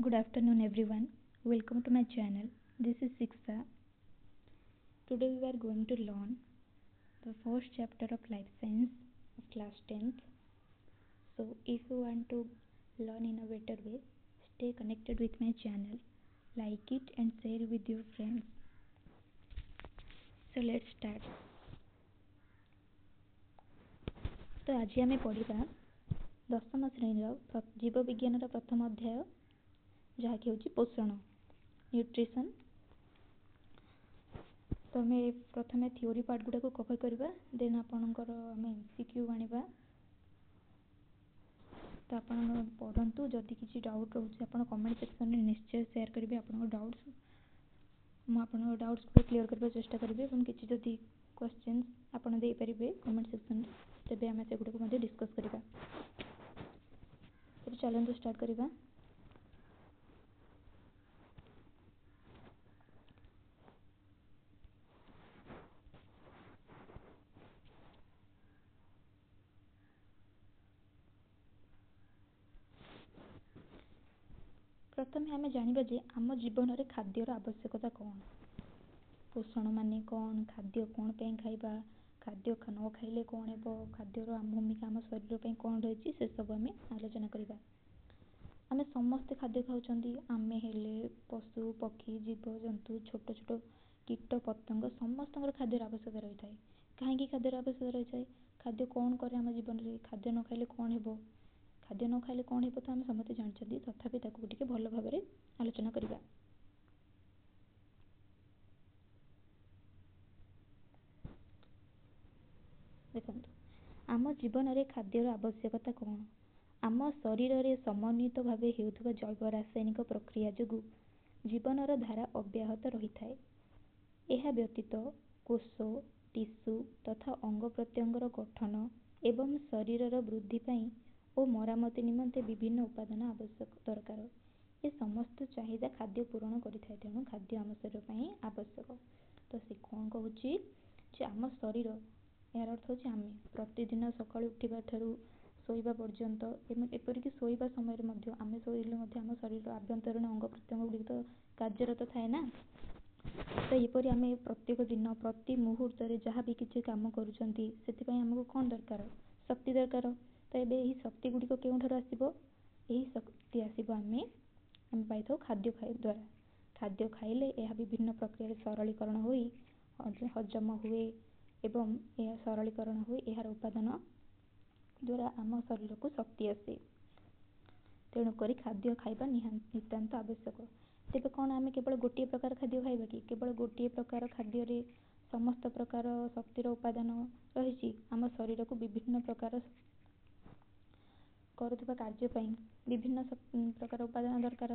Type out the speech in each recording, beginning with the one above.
Good afternoon, everyone. Welcome to my channel. This is Siksha. Today we are going to learn the first chapter of Life Science of class 10th. So, if you want to learn in a better way, stay connected with my channel, like it and share with your friends. So, let's start. तो आज आम पढ़ा दशम श्रेणीर जीव विज्ञान प्रथम अध्याय जहाँकि हूँ पोषण न्यूट्रिशन। तो आम प्रथम थियोरी पार्ट गुड़ा कवर करवा देन आपणकर आम एमसीक्यू आनिबा। तो आप पढ़ु जदि किसी डाउट रोचे आप कमेंट सेक्शन में निश्चय शेयर करेंगे आप डाउट्स मुझे डाउट्स को क्लीयर करने चेष्टा करेंगे और किसी जदि क्वेश्चन आप देपारे कमेंट सेक्शन तेज आम से गुड़ा डिस्कस करवा। तो चलते स्टार्ट करवा। प्रथम आम जाना जे आम जीवन में खाद्यर आवश्यकता कौन, पोषण माने कौन, खाद्य कौन पे खाइबा, खाद्य न खाइले कौन हेबो, खाद्यर भूमिका आम शरीर पे कौन रही से सब आम आलोचना करवा। आम समस्ते खाद्य खाऊँ आम हेले पशु पक्षी जीव जंतु छोट छोट कीट पतंग समस्त खाद्यर आवश्यकता रही है। कहीं खाद्यर आवश्यकता रही है, खाद्य कौन करे आम जीवन में, खाद्य न खाइले कौन हेबो, खाद्य न खाइले कौन हेबो तो आम समस्ते जानते तथापि ताकू टिके भल भाव में आलोचना करवा। देखो आम जीवन में खाद्यर आवश्यकता कौन, आम शरीर में समन्वित भाव होता जैव रासायनिक प्रक्रिया जो जीवनर धारा अब्याहत रही है। यह व्यतीत कोष टिश्यू तथा अंग प्रत्यंगर गठन एवं शरीरर वृद्धि पाई और मरामती निमंते विभिन्न उपादान आवश्यक दरकार। ये समस्त चाहिदा खाद्य पूरण करिथाय, तेणु खाद्य आम शरीर पाई आवश्यक। तो से कौन कहूँ आम शरीर यार अर्थ होची आम प्रतिदिन सकाळु उठिबा ठारू शोइबा पर्यंत एपरिक शोइबा समय आम शोइले आम शरीर आभ्यंतरीण अंग प्रत्यंग गुड़िक तो कार्यरत थाए ना। तो यहपरि आम प्रत्येक दिन प्रति मुहूर्त जहाँ भी किसी काम करुँच आमको कौन दरकार, शक्ति दरकार। तो ये यही शक्ति गुड़िक केउठार आसिबो, यही शक्ति आसिबो आम पाई खाद्य खाइ द्वारा। खाद्य खाइले यह विभिन्न प्रक्रिया सरलीकरण होई हजम हुए एवं यह सरलीकरण हुए यार उपादान द्वारा आम शरीर को शक्ति आसे। तेणुक खाद्य खाइबा नितांत आवश्यक। तेज कौन आम केवल गोटे प्रकार खाद्य खाइबा कि, केवल गोटे प्रकार खाद्य समस्त प्रकार शक्तिर उपादान रही आम शरीर को विभिन्न प्रकार करुवा कार्य विभिन्न प्रकार उपादान दरकार।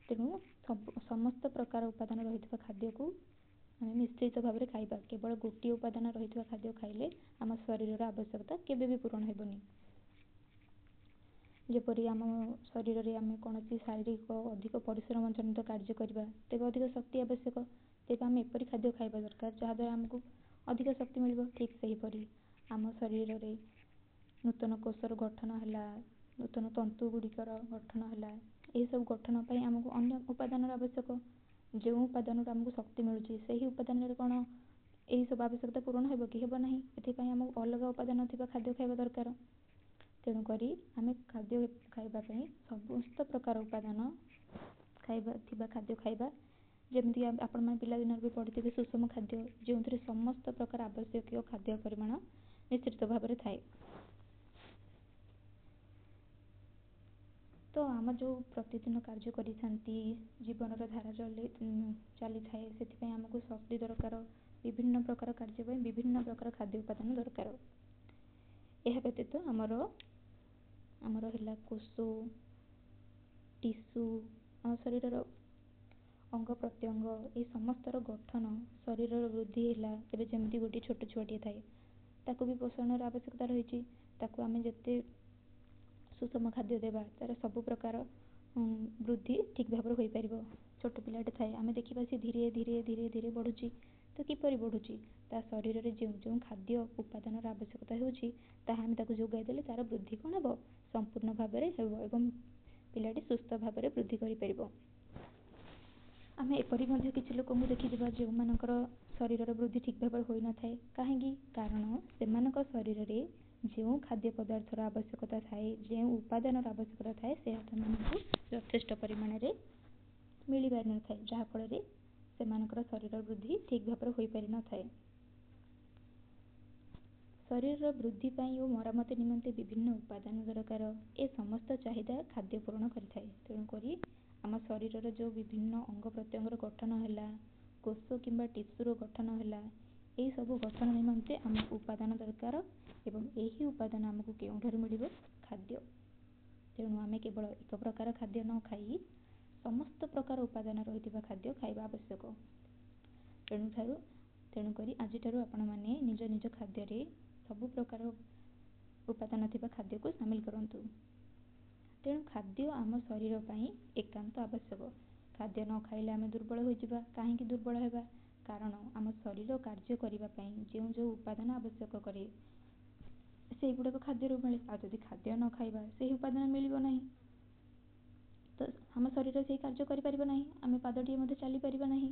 तेणु समस्त प्रकार उपादान रही खाद्य को आम मिश्रित भाव में खाइबा। केवल गोटे उपादान रही खाद्य खाइले आम शरीर आवश्यकता केबे भी पूरण हेबनी। जेपरि आम शरीर में आम कौन शारीरिक अधिक परिश्रम जनित कार्य करवा तेज अधिक शक्ति आवश्यक। तेज आम एपरी खाद्य खाइबा दरकार जहाँद्वारा आमको अधिक शक्ति मिल। ठीक सेहीपरि आम शरीर में नूतन कोषर गठन है, नूतन तंतु गुड़िकर गठन है, यह सब गठन पर आमको अन्य उपादान आवश्यक। जो उपादान आमको शक्ति मिलूँ से ही उपादान कौन यही सब आवश्यकता पूरण हो कि हेब नहीं, एथिपाई आमको अलग उपादान थिबा खाद्य खाइबा दरकार। तेणुक आम खाद्य खाइबापी समस्त प्रकार उपादान खाइबा खाद्य खाइबा जमीक आपण पिलादिन भी पढ़ी सुषम खाद्य जो समस्त प्रकार आवश्यक खाद्य परिमाण निश्चित भाव में थाए। तो आम जो प्रतिदिन कार्य करिथांती जीवन धारा चली थाए से आमको शक्ति दरकार, विभिन्न प्रकार कार्य विभिन्न प्रकार खाद्य उपादान दरकार। यह व्यतीत आमर है कोष टिश्यू शरीर अंग प्रत्यंग ये समस्तर गठन शरीर वृद्धि है जमी गोटे छोट छुआटे थाए ताकू भी पोषण आवश्यकता रही। ताकू आम जिते सुषम खाद्य देवा तार सब प्रकार वृद्धि ठीक भाव में हो पार। छोट पिलाटे थाए आम देखा सी धीरे धीरे धीरे धीरे बढ़ुची, तो किपरि बढ़ुची ता शरीर में जो जो खाद्य उपादान आवश्यकता होगी जोगाई देले तार वृद्धि कौन हे संपूर्ण भाव में एवं ପିଲାଟି ସୁସ୍ଥ ଭାବରେ ବୃଦ୍ଧି କରିପାରିବ। ଆମେ ଏପରି ମଧ୍ୟ କିଛି ଲୋକଙ୍କୁ ଦେଖିଥିବା ଯେଉଁମାନଙ୍କର ଶରୀରର ବୃଦ୍ଧି ଠିକ୍ ଭାବରେ ହୋଇନଥାଏ। କାହିଁକି? କାରଣ ସେମାନଙ୍କ ଶରୀରରେ ଯେଉଁ ଖାଦ୍ୟ ପଦାର୍ଥର ଆବଶ୍ୟକତା ଥାଏ, ଯେଉଁ ଉପାଦାନର ଆବଶ୍ୟକତା ଥାଏ, ସେ ସେମାନଙ୍କୁ ଯଥେଷ୍ଟ ପରିମାଣରେ ମିଳିପାରିନଥାଏ, ଯାହାଫଳରେ ସେମାନଙ୍କର ଶରୀର ବୃଦ୍ଧି ଠିକ୍ ଭାବରେ ହୋଇପାରିନଥାଏ। ଶରୀରର ବୃଦ୍ଧି ପାଇଁ ଓ ମରାମତି ନିମନ୍ତେ ବିଭିନ୍ନ ଉପାଦାନ ଦରକାର। ଏ ସମସ୍ତ ଚାହିଦା ଖାଦ୍ୟ ପୂରଣ କରିଥାଏ। ତେଣୁକରି ଆମ ଶରୀରର ଯେଉଁ ବିଭିନ୍ନ ଅଙ୍ଗ ପ୍ରତ୍ୟଙ୍ଗର ଗଠନ ହେଲା, କୋଷ କିମ୍ବା ଟିସ୍ୟୁର ଗଠନ ହେଲା, ଏହିସବୁ ଗଠନ ନିମନ୍ତେ ଆମକୁ ଉପାଦାନ ଦରକାର ଏବଂ ଏହି ଉପାଦାନ ଆମକୁ କେଉଁଠାରୁ ମିଳିବ? ଖାଦ୍ୟ। ତେଣୁ ଆମେ କେବଳ ଏକ ପ୍ରକାର ଖାଦ୍ୟ ନ ଖାଇ ସମସ୍ତ ପ୍ରକାର ଉପାଦାନ ରହିଥିବା ଖାଦ୍ୟ ଖାଇବା ଆବଶ୍ୟକ। ତେଣୁକରି ଆଜିଠାରୁ ଆପଣମାନେ ନିଜ ନିଜ ଖାଦ୍ୟରେ ସବୁ ପ୍ରକାର ଉପାଦାନ ଥିବା ଖାଦ୍ୟକୁ ସାମିଲ କରନ୍ତୁ। ତେଣୁ ଖାଦ୍ୟ ଆମ ଶରୀର ପାଇଁ ଏକାନ୍ତ ଆବଶ୍ୟକ। ଖାଦ୍ୟ ନ ଖାଇଲେ ଆମେ ଦୁର୍ବଳ ହୋଇଯିବା। କାହିଁକି ଦୁର୍ବଳ ହେବା? କାରଣ ଆମ ଶରୀର କାର୍ଯ୍ୟ କରିବା ପାଇଁ ଯେଉଁ ଯେଉଁ ଉପାଦାନ ଆବଶ୍ୟକ କରେ, ସେଇଗୁଡ଼ାକ ଖାଦ୍ୟରୁ ମିଳେ। ଆଉ ଯଦି ଖାଦ୍ୟ ନ ଖାଇବା, ସେହି ଉପାଦାନ ମିଳିବ ନାହିଁ, ତ ଆମ ଶରୀର ସେହି କାର୍ଯ୍ୟ କରିପାରିବ ନାହିଁ। ଆମେ ପାଦଟିଏ ମଧ୍ୟ ଚାଲିପାରିବା ନାହିଁ,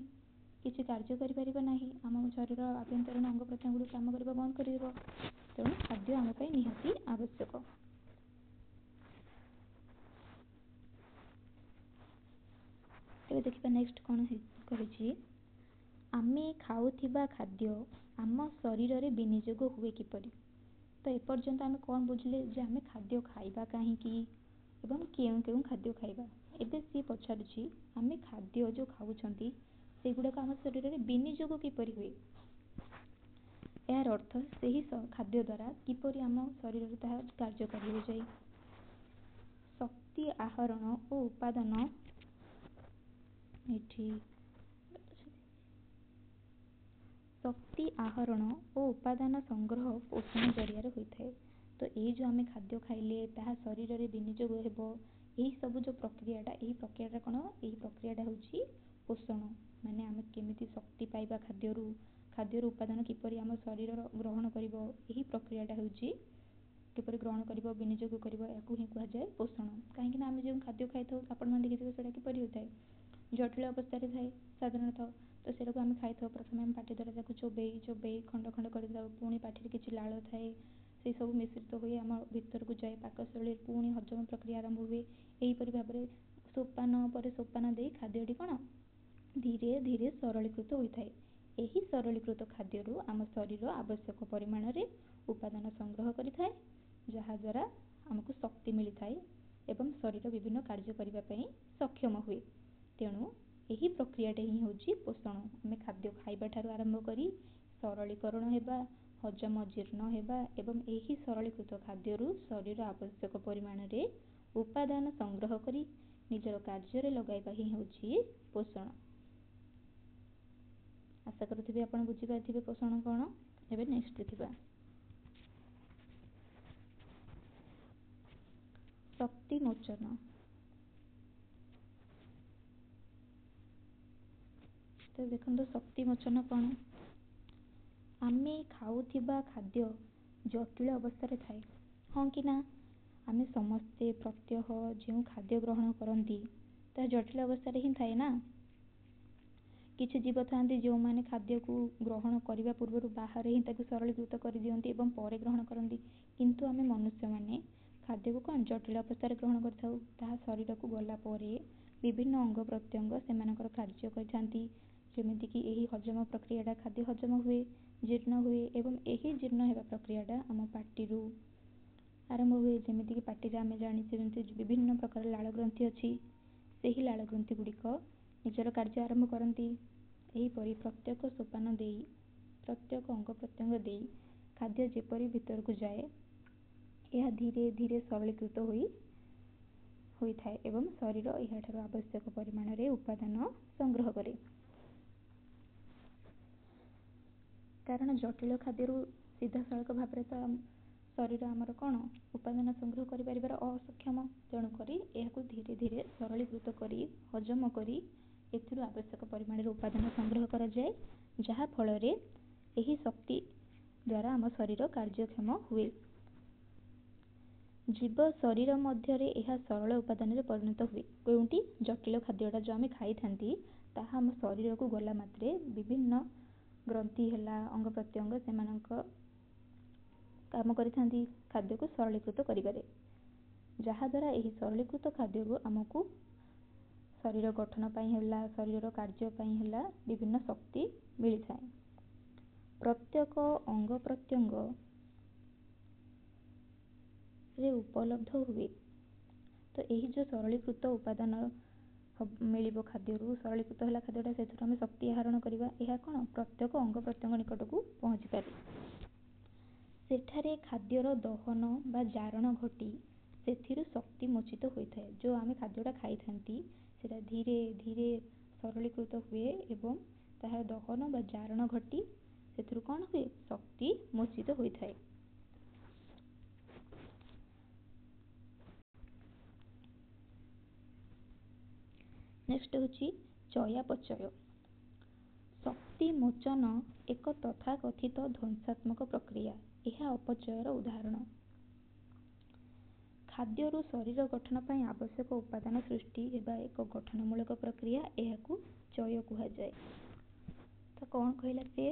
କିଛି କାର୍ଯ୍ୟ କରିପାରିବା ନାହିଁ। ଆମ ଶରୀର ଆଭ୍ୟନ୍ତରୀଣ ଅଙ୍ଗ ପ୍ରତ୍ୟଙ୍ଗଗୁଡ଼ିକ କାମ କରିବା ବନ୍ଦ କରିଦେବ। ତେଣୁ ଖାଦ୍ୟ ଆମ ପାଇଁ ନିହାତି ଆବଶ୍ୟକ। ଏବେ ଦେଖିବା ନେକ୍ସଟ କ'ଣ କହିଛି। ଆମେ ଖାଉଥିବା ଖାଦ୍ୟ ଆମ ଶରୀରରେ ବିନିଯୋଗ ହୁଏ କିପରି? ତ ଏପର୍ଯ୍ୟନ୍ତ ଆମେ କ'ଣ ବୁଝିଲେ ଯେ ଆମେ ଖାଦ୍ୟ ଖାଇବା କାହିଁକି ଏବଂ କେଉଁ କେଉଁ ଖାଦ୍ୟ ଖାଇବା। ଏବେ ସିଏ ପଚାରୁଛି ଆମେ ଖାଦ୍ୟ ଯେଉଁ ଖାଉଛନ୍ତି ସେଗୁଡ଼ାକ ଆମ ଶରୀରରେ ବିନିଯୋଗ କିପରି ହୁଏ। ଏହାର ଅର୍ଥ ସେହି ଖାଦ୍ୟ ଦ୍ୱାରା କିପରି ଆମ ଶରୀରରେ ତାହା କାର୍ଯ୍ୟକାରୀ ହୋଇଯାଏ। ଶକ୍ତି ଆହରଣ ଓ ଉପାଦାନ ସଂଗ୍ରହ ପୋଷଣ ଜରିଆରେ ହୋଇଥାଏ। ତ ଏଇ ଯେଉଁ ଆମେ ଖାଦ୍ୟ ଖାଇଲେ ତାହା ଶରୀରରେ ବିନିଯୋଗ ହେବ, ଏହିସବୁ ଯେଉଁ ପ୍ରକ୍ରିୟାଟା, ଏହି ପ୍ରକ୍ରିୟାଟା କ'ଣ? ଏହି ପ୍ରକ୍ରିୟାଟା ହେଉଛି ପୋଷଣ। ମାନେ ଆମେ କେମିତି ଶକ୍ତି ପାଇବା ଖାଦ୍ୟରୁ ଉପାଦାନ କିପରି ଆମ ଶରୀର ଗ୍ରହଣ କରିବ, ଏହି ପ୍ରକ୍ରିୟାଟା ହେଉଛି କିପରି ଗ୍ରହଣ କରିବ, ବିନିଯୋଗ କରିବ, ଏହାକୁ ହିଁ କୁହାଯାଏ ପୋଷଣ। କାହିଁକିନା ଆମେ ଯେଉଁ ଖାଦ୍ୟ ଖାଇଥାଉ, ଆପଣମାନେ ଦେଖିଥିବେ ସେଇଟା କିପରି ହୋଇଥାଏ? ଜଟିଳ ଅବସ୍ଥାରେ ଥାଏ ସାଧାରଣତଃ। ତ ସେଇଟାକୁ ଆମେ ଖାଇଥାଉ, ପ୍ରଥମେ ଆମେ ପାଟି ଦ୍ୱାରା ତାକୁ ଚୋବେଇ ଖଣ୍ଡ ଖଣ୍ଡ କରିଥାଉ। ପୁଣି ପାଟିରେ କିଛି ଲାଳ ଥାଏ, ସେସବୁ ମିଶ୍ରିତ ହୋଇ ଆମ ଭିତରକୁ ଯାଏ। ପାକସ୍ଥଳୀରେ ପୁଣି ହଜମ ପ୍ରକ୍ରିୟା ଆରମ୍ଭ ହୁଏ। ଏହିପରି ଭାବରେ ସୋପାନ ପରେ ସୋପାନ ଦେଇ ଖାଦ୍ୟଟି କ'ଣ ଧୀରେ ଧୀରେ ସରଳୀକୃତ ହୋଇଥାଏ। ଏହି ସରଳୀକୃତ ଖାଦ୍ୟରୁ ଆମ ଶରୀର ଆବଶ୍ୟକ ପରିମାଣରେ ଉପାଦାନ ସଂଗ୍ରହ କରିଥାଏ, ଯାହାଦ୍ୱାରା ଆମକୁ ଶକ୍ତି ମିଳିଥାଏ ଏବଂ ଶରୀର ବିଭିନ୍ନ କାର୍ଯ୍ୟ କରିବା ପାଇଁ ସକ୍ଷମ ହୁଏ। ତେଣୁ ଏହି ପ୍ରକ୍ରିୟାଟା ହିଁ ହେଉଛି ପୋଷଣ। ଆମେ ଖାଦ୍ୟ ଖାଇବା ଠାରୁ ଆରମ୍ଭ କରି ସରଳୀକରଣ ହେବା, ହଜମ ଜୀର୍ଣ୍ଣ ହେବା ଏବଂ ଏହି ସରଳୀକୃତ ଖାଦ୍ୟରୁ ଶରୀର ଆବଶ୍ୟକ ପରିମାଣରେ ଉପାଦାନ ସଂଗ୍ରହ କରି ନିଜର କାର୍ଯ୍ୟରେ ଲଗାଇବା ହିଁ ହେଉଛି ପୋଷଣ। ଆଶା କରୁଥିବି ଆପଣ ବୁଝିପାରିଥିବେ ପୋଷଣ କ'ଣ। ଏବେ ନେକ୍ସଟ ଦେଖିବା ଶକ୍ତି ମୋଚନ। ତ ଦେଖନ୍ତୁ ଶକ୍ତି ମୋଚନ କ'ଣ? ଆମେ ଖାଉଥିବା ଖାଦ୍ୟ ଜଟିଳ ଅବସ୍ଥାରେ ଥାଏ। ହଁ କି ନା? ଆମେ ସମସ୍ତେ ପ୍ରତ୍ୟହ ଯେଉଁ ଖାଦ୍ୟ ଗ୍ରହଣ କରନ୍ତି ତାହା ଜଟିଳ ଅବସ୍ଥାରେ ହିଁ ଥାଏ ନା। କିଛି ଜୀବ ଥାଆନ୍ତି ଯେଉଁମାନେ ଖାଦ୍ୟକୁ ଗ୍ରହଣ କରିବା ପୂର୍ବରୁ ବାହାରେ ହିଁ ତାକୁ ସରଳୀକୃତ କରିଦିଅନ୍ତି ଏବଂ ପରେ ଗ୍ରହଣ କରନ୍ତି। କିନ୍ତୁ ଆମେ ମନୁଷ୍ୟମାନେ ଖାଦ୍ୟକୁ କ'ଣ ଜଟିଳ ଅବସ୍ଥାରେ ଗ୍ରହଣ କରିଥାଉ। ତାହା ଶରୀରକୁ ଗଲା ପରେ ବିଭିନ୍ନ ଅଙ୍ଗ ପ୍ରତ୍ୟଙ୍ଗ ସେମାନଙ୍କର କାର୍ଯ୍ୟ କରିଥାନ୍ତି। ଯେମିତିକି ଏହି ହଜମ ପ୍ରକ୍ରିୟାଟା ଖାଦ୍ୟ ହଜମ ହୁଏ, ଜୀର୍ଣ୍ଣ ହୁଏ ଏବଂ ଏହି ଜୀର୍ଣ୍ଣ ହେବା ପ୍ରକ୍ରିୟାଟା ଆମ ପାଟିରୁ ଆରମ୍ଭ ହୁଏ। ଯେମିତିକି ପାଟିରେ ଆମେ ଜାଣିଛେ ଯେମିତି ବିଭିନ୍ନ ପ୍ରକାର ଲାଳ ଗ୍ରନ୍ଥି ଅଛି, ସେହି ଲାଳ ଗ୍ରନ୍ଥି ଗୁଡ଼ିକ ନିଜର କାର୍ଯ୍ୟ ଆରମ୍ଭ କରନ୍ତି। ଏହିପରି ପ୍ରତ୍ୟେକ ସୋପାନ ଦେଇ, ପ୍ରତ୍ୟେକ ଅଙ୍ଗ ପ୍ରତ୍ୟଙ୍ଗ ଦେଇ ଖାଦ୍ୟ ଯେପରି ଭିତରକୁ ଯାଏ, ଏହା ଧୀରେ ଧୀରେ ସରଳୀକୃତ ହୋଇଥାଏ ଏବଂ ଶରୀର ଏହାଠାରୁ ଆବଶ୍ୟକ ପରିମାଣରେ ଉପାଦାନ ସଂଗ୍ରହ କରେ। କାରଣ ଜଟିଳ ଖାଦ୍ୟରୁ ସିଧାସଳଖ ଭାବରେ ତ ଶରୀର ଆମର କ'ଣ ଉପାଦାନ ସଂଗ୍ରହ କରିପାରିବାର ଅସକ୍ଷମ। ତେଣୁକରି ଏହାକୁ ଧୀରେ ଧୀରେ ସରଳୀକୃତ କରି ହଜମ କରି ଏଥିରୁ ଆବଶ୍ୟକ ପରିମାଣରେ ଉପାଦାନ ସଂଗ୍ରହ କରାଯାଏ, ଯାହା ଫଳରେ ଏହି ଶକ୍ତି ଦ୍ୱାରା ଆମ ଶରୀର କାର୍ଯ୍ୟକ୍ଷମ ହୁଏ। ଜୀବ ଶରୀର ମଧ୍ୟରେ ଏହା ସରଳ ଉପାଦାନରେ ପରିଣତ ହୁଏ। କେଉଁଠି? ଜଟିଳ ଖାଦ୍ୟଟା ଯେଉଁ ଆମେ ଖାଇଥାନ୍ତି ତାହା ଆମ ଶରୀରକୁ ଗଲା ମାତ୍ରେ ବିଭିନ୍ନ ଗ୍ରନ୍ଥି ହେଲା, ଅଙ୍ଗ ପ୍ରତ୍ୟଙ୍ଗ ସେମାନଙ୍କ କାମ କରିଥାନ୍ତି ଖାଦ୍ୟକୁ ସରଳୀକୃତ କରିବାରେ, ଯାହାଦ୍ୱାରା ଏହି ସରଳୀକୃତ ଖାଦ୍ୟରୁ ଆମକୁ ଶରୀର ଗଠନ ପାଇଁ ହେଲା, ଶରୀରର କାର୍ଯ୍ୟ ପାଇଁ ହେଲା ବିଭିନ୍ନ ଶକ୍ତି ମିଳିଥାଏ। ପ୍ରତ୍ୟେକ ଅଙ୍ଗ ପ୍ରତ୍ୟଙ୍ଗରେ ଉପଲବ୍ଧ ହୁଏ। ତ ଏହି ଯେଉଁ ସରଳୀକୃତ ଉପାଦାନ ମିଳିବ ଖାଦ୍ୟରୁ, ସରଳୀକୃତ ହେଲା ଖାଦ୍ୟଟା, ସେଥିରୁ ଆମେ ଶକ୍ତି ଆହରଣ କରିବା। ଏହା କ'ଣ? ପ୍ରତ୍ୟେକ ଅଙ୍ଗ ପ୍ରତ୍ୟଙ୍ଗ ନିକଟକୁ ପହଞ୍ଚିପାରେ। ସେଠାରେ ଖାଦ୍ୟର ଦହନ ବା ଜାରଣ ଘଟି ସେଥିରୁ ଶକ୍ତି ମୋଚିତ ହୋଇଥାଏ। ଯେଉଁ ଆମେ ଖାଦ୍ୟଟା ଖାଇଥାନ୍ତି ସେଟା ଧୀରେ ଧୀରେ ସରଳୀକୃତ ହୁଏ ଏବଂ ତାହାର ଦହନ ବା ଜାରଣ ଘଟି ସେଥିରୁ କ'ଣ ହୁଏ? ଶକ୍ତି ମୋଚିତ ହୋଇଥାଏ। ନେକ୍ସଟ ହେଉଛି ଚୟାପଚୟ। ଶକ୍ତି ମୋଚନ ଏକ ତଥାକଥିତ ଧ୍ୱଂସାତ୍ମକ ପ୍ରକ୍ରିୟା। ଏହା ଅପଚୟର ଉଦାହରଣ। ଖାଦ୍ୟରୁ ଶରୀର ଗଠନ ପାଇଁ ଆବଶ୍ୟକ ଉପାଦାନ ସୃଷ୍ଟି ହେବା ଏକ ଗଠନମୂଳକ ପ୍ରକ୍ରିୟା। ଏହାକୁ ଚୟ କୁହାଯାଏ। ତ କ'ଣ କହିଲା ସେ?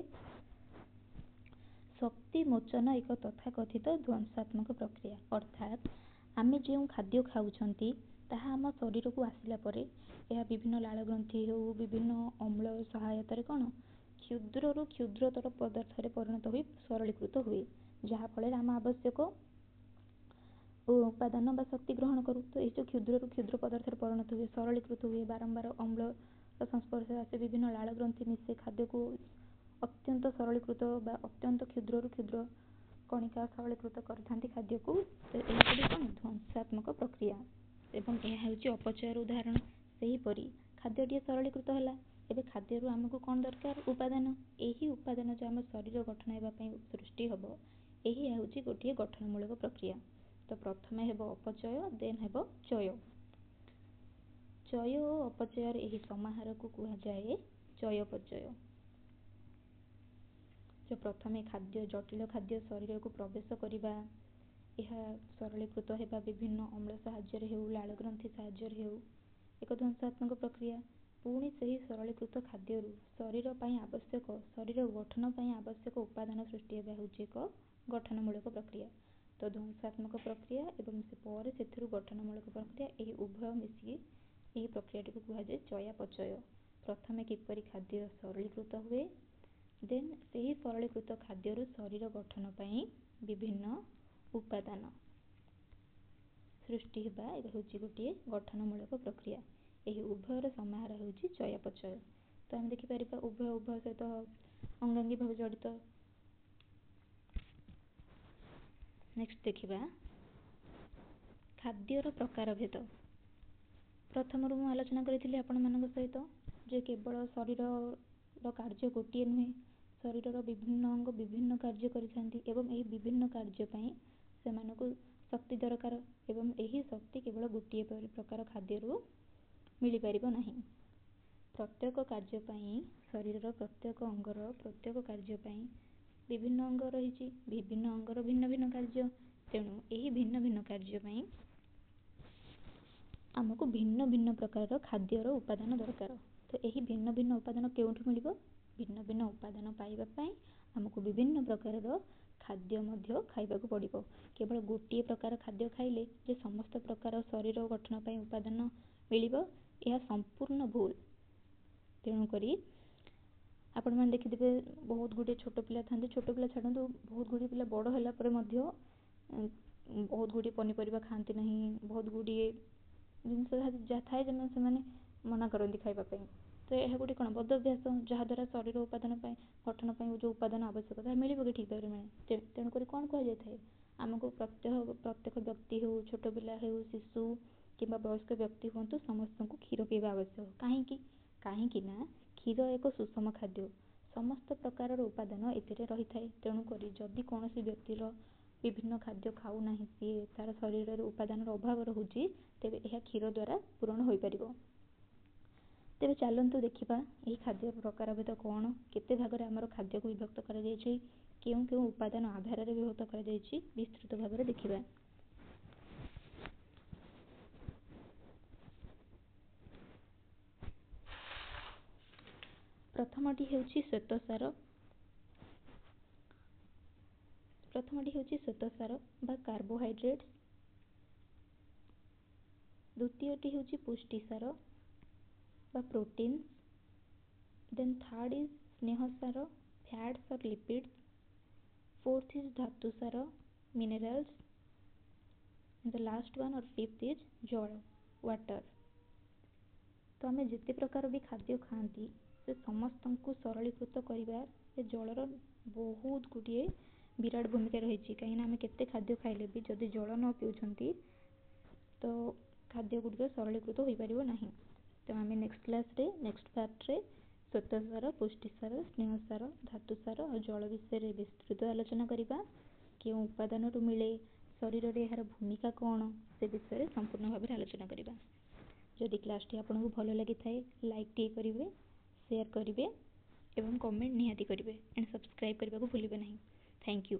ଶକ୍ତି ମୋଚନ ଏକ ତଥାକଥିତ ଧ୍ୱଂସାତ୍ମକ ପ୍ରକ୍ରିୟା, ଅର୍ଥାତ୍ ଆମେ ଯେଉଁ ଖାଦ୍ୟ ଖାଉଛନ୍ତି ତାହା ଆମ ଶରୀରକୁ ଆସିଲା ପରେ ଏହା ବିଭିନ୍ନ ଲାଳ ଗ୍ରନ୍ଥି ହେଉ, ବିଭିନ୍ନ ଅମ୍ଳ ସହାୟତାରେ କ'ଣ କ୍ଷୁଦ୍ରରୁ କ୍ଷୁଦ୍ରତର ପଦାର୍ଥରେ ପରିଣତ ହୋଇ ସରଳୀକୃତ ହୁଏ, ଯାହାଫଳରେ ଆମ ଆବଶ୍ୟକ ଉପାଦାନ ବା ଶକ୍ତି ଗ୍ରହଣ କରୁ। ତ ଏହି ଯେଉଁ କ୍ଷୁଦ୍ରରୁ କ୍ଷୁଦ୍ର ପଦାର୍ଥରେ ପରିଣତ ହୁଏ, ସରଳୀକୃତ ହୁଏ, ବାରମ୍ବାର ଅମ୍ଳର ସଂସ୍ପର୍ଶରେ ଆସି ବିଭିନ୍ନ ଲାଳ ଗ୍ରନ୍ଥି ମିଶି ଖାଦ୍ୟକୁ ଅତ୍ୟନ୍ତ ସରଳୀକୃତ ବା ଅତ୍ୟନ୍ତ କ୍ଷୁଦ୍ରରୁ କ୍ଷୁଦ୍ର କଣିକା ସରଳୀକୃତ କରିଥାନ୍ତି ଖାଦ୍ୟକୁ। ତ ଏହିପରି କ'ଣ ଧ୍ୱଂସାତ୍ମକ ପ୍ରକ୍ରିୟା ଏବଂ ଏହା ହେଉଛି ଅପଚୟର ଉଦାହରଣ। ସେହିପରି ଖାଦ୍ୟଟିଏ ସରଳୀକୃତ ହେଲା, ଏବେ ଖାଦ୍ୟରୁ ଆମକୁ କ'ଣ ଦରକାର? ଉପାଦାନ। ଏହି ଉପାଦାନ ଯେଉଁ ଆମ ଶରୀର ଗଠନ ହେବା ପାଇଁ ସୃଷ୍ଟି ହେବ, ଏହି ହେଉଛି ଗୋଟିଏ ଗଠନମୂଳକ ପ୍ରକ୍ରିୟା। ତ ପ୍ରଥମେ ହେବ ଅପଚୟ, ଦେନ୍ ହେବ ଚୟ। ଚୟ ଓ ଅପଚୟର ଏହି ସମାହାରକୁ କୁହାଯାଏ ଚୟାପଚୟ। ପ୍ରଥମେ ଜଟିଳ ଖାଦ୍ୟ ଶରୀରକୁ ପ୍ରବେଶ କରିବା, ଏହା ସରଳୀକୃତ ହେବା ବିଭିନ୍ନ ଅମ୍ଳ ସାହାଯ୍ୟରେ ହେଉ, ଲାଳ ଗ୍ରନ୍ଥି ସାହାଯ୍ୟରେ ହେଉ, ଏକ ଧ୍ୱଂସାତ୍ମକ ପ୍ରକ୍ରିୟା। ପୁଣି ସେହି ସରଳୀକୃତ ଖାଦ୍ୟରୁ ଶରୀର ଗଠନ ପାଇଁ ଆବଶ୍ୟକ ଉପାଦାନ ସୃଷ୍ଟି ହେବା ହେଉଛି ଏକ ଗଠନମୂଳକ ପ୍ରକ୍ରିୟା। ତ ଧ୍ୱଂସାତ୍ମକ ପ୍ରକ୍ରିୟା ଏବଂ ପରେ ସେଥିରୁ ଗଠନମୂଳକ ପ୍ରକ୍ରିୟା, ଏହି ଉଭୟ ମିଶିକି ଏହି ପ୍ରକ୍ରିୟାଟିକୁ କୁହାଯାଏ ଚୟାପଚୟ। ପ୍ରଥମେ କିପରି ଖାଦ୍ୟ ସରଳୀକୃତ ହୁଏ, ଦେନ୍ ସେହି ସରଳୀକୃତ ଖାଦ୍ୟରୁ ଶରୀର ଗଠନ ପାଇଁ ବିଭିନ୍ନ ଉପାଦାନ ସୃଷ୍ଟି ହେବା ହେଉଛି ଗୋଟିଏ ଗଠନମୂଳକ ପ୍ରକ୍ରିୟା। ଏହି ଉଭୟର ସମାହାର ହେଉଛି ଚୟାପଚୟ। ତ ଆମେ ଦେଖିପାରିବା ଉଭୟ ସହିତ ଅଙ୍ଗାଙ୍ଗୀ ଭାବେ ଜଡ଼ିତ। ନେକ୍ସଟ ଦେଖିବା ଖାଦ୍ୟର ପ୍ରକାରଭେଦ। ପ୍ରଥମରୁ ମୁଁ ଆଲୋଚନା କରିଥିଲି ଆପଣମାନଙ୍କ ସହିତ ଯେ କେବଳ ଶରୀରର କାର୍ଯ୍ୟ ଗୋଟିଏ ନୁହେଁ, ଶରୀରର ବିଭିନ୍ନ ଅଙ୍ଗ ବିଭିନ୍ନ କାର୍ଯ୍ୟ କରିଥାନ୍ତି ଏବଂ ଏହି ବିଭିନ୍ନ କାର୍ଯ୍ୟ ପାଇଁ ସେମାନଙ୍କୁ ଶକ୍ତି ଦରକାର ଏବଂ ଏହି ଶକ୍ତି କେବଳ ଗୋଟିଏ ପ୍ରକାର ଖାଦ୍ୟରୁ ମିଳିପାରିବ ନାହିଁ। ପ୍ରତ୍ୟେକ କାର୍ଯ୍ୟ ପାଇଁ ଶରୀରର ପ୍ରତ୍ୟେକ ଅଙ୍ଗର ପ୍ରତ୍ୟେକ କାର୍ଯ୍ୟ ପାଇଁ ବିଭିନ୍ନ ଅଙ୍ଗ ରହିଛି, ବିଭିନ୍ନ ଅଙ୍ଗର ଭିନ୍ନ ଭିନ୍ନ କାର୍ଯ୍ୟ। ତେଣୁ ଏହି ଭିନ୍ନ ଭିନ୍ନ କାର୍ଯ୍ୟ ପାଇଁ ଆମକୁ ଭିନ୍ନ ଭିନ୍ନ ପ୍ରକାରର ଖାଦ୍ୟର ଉପାଦାନ ଦରକାର। ତ ଏହି ଭିନ୍ନ ଭିନ୍ନ ଉପାଦାନ କେଉଁଠୁ ମିଳିବ? ଭିନ୍ନ ଭିନ୍ନ ଉପାଦାନ ପାଇବା ପାଇଁ ଆମକୁ ବିଭିନ୍ନ ପ୍ରକାରର ଖାଦ୍ୟ ମଧ୍ୟ ଖାଇବାକୁ ପଡ଼ିବ। କେବଳ ଗୋଟିଏ ପ୍ରକାର ଖାଦ୍ୟ ଖାଇଲେ ଯେ ସମସ୍ତ ପ୍ରକାର ଶରୀର ଗଠନ ପାଇଁ ଉପାଦାନ ମିଳିବ, ଏହା ସମ୍ପୂର୍ଣ୍ଣ ଭୁଲ। ତେଣୁକରି ଆପଣମାନେ ଦେଖିଥିବେ ବହୁତ ଗୁଡ଼ିଏ ଛୋଟ ପିଲା ଥାନ୍ତି, ଛୋଟ ପିଲା ଛାଡ଼ନ୍ତୁ, ବହୁତ ଗୁଡ଼ିଏ ପିଲା ବଡ଼ ହେଲା ପରେ ମଧ୍ୟ ବହୁତ ଗୁଡ଼ିଏ ପନିପରିବା ଖାଆନ୍ତି ନାହିଁ, ବହୁତ ଗୁଡ଼ିଏ ଜିନିଷ ଯାହା ଥାଏ ସେମାନେ ମନା କରନ୍ତି ଖାଇବା ପାଇଁ। ତ ଏହା ଗୋଟେ କ'ଣ ବଦ ଅଭ୍ୟାସ, ଯାହାଦ୍ୱାରା ଶରୀର ଉପାଦାନ ପାଇଁ ଗଠନ ପାଇଁ ଯେଉଁ ଉପାଦାନ ଆବଶ୍ୟକ ତାହା ମିଳିବ କି ଠିକ୍ ଭାବରେ ମିଳେ। ତେଣୁକରି କ'ଣ କୁହାଯାଇଥାଏ, ଆମକୁ ପ୍ରତ୍ୟେକ ବ୍ୟକ୍ତି ହେଉ, ଛୋଟ ପିଲା ହେଉ, ଶିଶୁ କିମ୍ବା ବୟସ୍କ ବ୍ୟକ୍ତି ହୁଅନ୍ତୁ, ସମସ୍ତଙ୍କୁ କ୍ଷୀର ପିଇବା ଆବଶ୍ୟକ। କାହିଁକି ନା କ୍ଷୀର ଏକ ସୁଷମ ଖାଦ୍ୟ, ସମସ୍ତ ପ୍ରକାରର ଉପାଦାନ ଏଥିରେ ରହିଥାଏ। ତେଣୁକରି ଯଦି କୌଣସି ବ୍ୟକ୍ତିର ବିଭିନ୍ନ ଖାଦ୍ୟ ଖାଉନାହିଁ, ସିଏ ତାର ଶରୀରରେ ଉପାଦାନର ଅଭାବ ରହୁଛି, ତେବେ ଏହା କ୍ଷୀର ଦ୍ୱାରା ପୂରଣ ହୋଇପାରିବ। ତେବେ ଚାଲନ୍ତୁ ଦେଖିବା ଏହି ଖାଦ୍ୟର ପ୍ରକାରଭେଦ କ'ଣ, କେତେ ଭାଗରେ ଆମର ଖାଦ୍ୟକୁ ବିଭକ୍ତ କରାଯାଇଛି, କେଉଁ କେଉଁ ଉପାଦାନ ଆଧାରରେ ବିଭକ୍ତ କରାଯାଇଛି, ବିସ୍ତୃତ ଭାବରେ ଦେଖିବା। ପ୍ରଥମଟି ହେଉଛି ଶ୍ୱେତସାର ବା କାର୍ବୋହାଇଡ୍ରେଟ୍ସ। ଦ୍ୱିତୀୟଟି ହେଉଛି ପୁଷ୍ଟିସାର ବା ପ୍ରୋଟିନ୍ସ। ଦେନ୍ ଥାର୍ଡ଼ ଇଜ୍ ସ୍ନେହସାର, fats or lipids. Fourth is धातु सार, मिनरल्स। द लास्ट वन और फिफ्थ इज जल, वाटर। तो आम जिते प्रकार भी खाद्य खाती से समस्त को सरलीकृत कर जलर बहुत गुड़िए विराट भूमिका रही। कहीं आम केते खाद्य खाइले भी जदि जल न पिउछंती तो खाद्य गुड़िक सरलीकृत हो पारिबो नहीं। तो आम नेक्स्ट क्लास रे नेक्स्ट पार्ट रे श्वेतसार, पुष्टिसार, स्नेहसार, धातुसार और जल विषय विस्तृत आलोचना करिबा। केउं उपादान मिले, शरीर रे यार भूमिका कौन से विषय संपूर्ण भाव में आलोचना करिबा। जदि क्लासटी आपको भल लगी थाए लाइक टी करेंगे, शेयर करेंगे एवं कमेंट निहाती करेंगे एंड सब्सक्राइब करने को भूलिए नहीं। Thank you.